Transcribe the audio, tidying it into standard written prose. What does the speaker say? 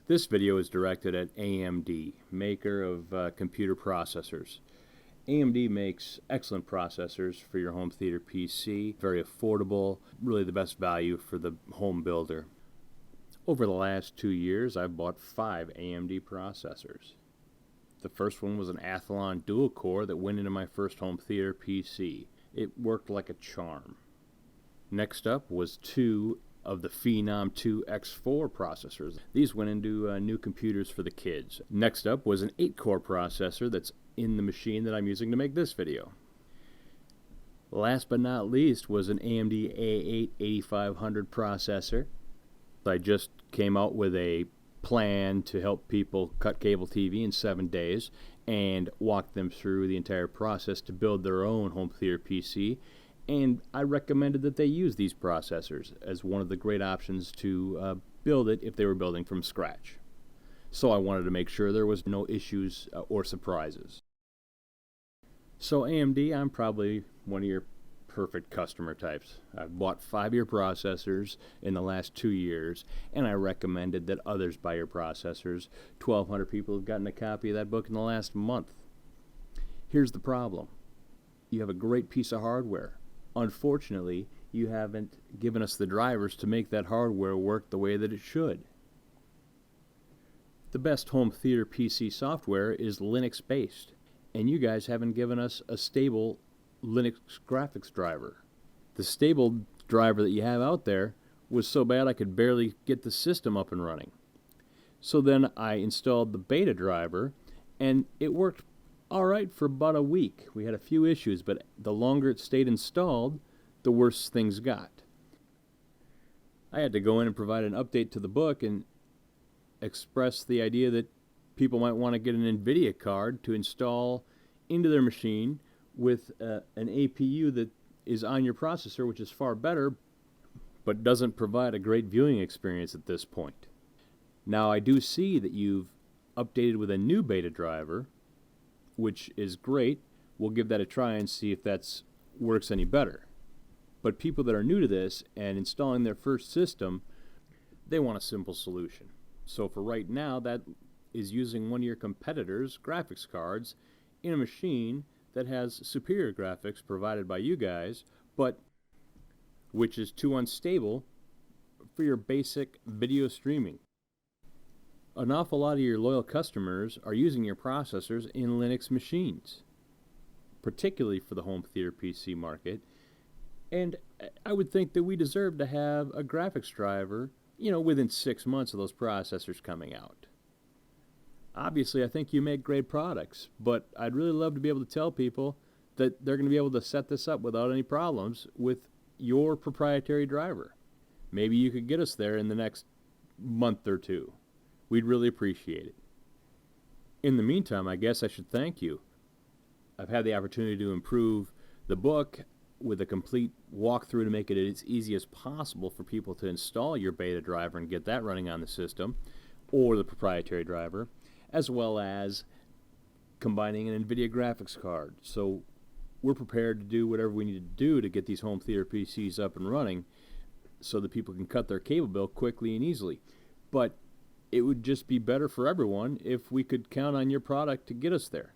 This video is directed at AMD, maker of computer processors. AMD makes excellent processors for your home theater PC, very affordable, really the best value for the home builder. Over the last 2 years, I've bought 5 AMD processors. The first one was an Athlon dual core that went into my first home theater PC. It worked like a charm. Next up was 2 of the Phenom 2 X4 processors. These went into new computers for the kids. Next up was an 8-core processor that's in the machine that I'm using to make this video. Last but not least was an AMD A8 8500 processor. I just came out with a plan to help people cut cable TV in 7 days and walk them through the entire process to build their own home theater PC. And I recommended that they use these processors as one of the great options to build it if they were building from scratch. So I wanted to make sure there was no issues or surprises. So AMD, I'm probably one of your perfect customer types. I've bought 5 of your processors in the last 2 years, and I recommended that others buy your processors. 1,200 people have gotten a copy of that book in the last month. Here's the problem. You have a great piece of hardware. Unfortunately, you haven't given us the drivers to make that hardware work the way that it should. The best home theater PC software is Linux-based, and you guys haven't given us a stable Linux graphics driver. The stable driver that you have out there was so bad I could barely get the system up and running. So then I installed the beta driver, and it worked alright for about a week. We had a few issues, but the longer it stayed installed, the worse things got. I had to go in and provide an update to the book and express the idea that people might want to get an NVIDIA card to install into their machine with an APU that is on your processor, which is far better, but doesn't provide a great viewing experience at this point. Now I do see that you've updated with a new beta driver, which is great. We'll give that a try and see if that works any better. But people that are new to this and installing their first system, they want a simple solution. So for right now, that is using one of your competitors' graphics cards in a machine that has superior graphics provided by you guys, but which is too unstable for your basic video streaming. An awful lot of your loyal customers are using your processors in Linux machines, particularly for the home theater PC market, and I would think that we deserve to have a graphics driver, within 6 months of those processors coming out. Obviously, I think you make great products, but I'd really love to be able to tell people that they're going to be able to set this up without any problems with your proprietary driver. Maybe you could get us there in the next month or 2. We'd really appreciate it. In the meantime, I guess I should thank you. I've had the opportunity to improve the book with a complete walkthrough to make it as easy as possible for people to install your beta driver and get that running on the system, or the proprietary driver, as well as combining an NVIDIA graphics card. So we're prepared to do whatever we need to do to get these home theater PCs up and running so that people can cut their cable bill quickly and easily. But it would just be better for everyone if we could count on your product to get us there.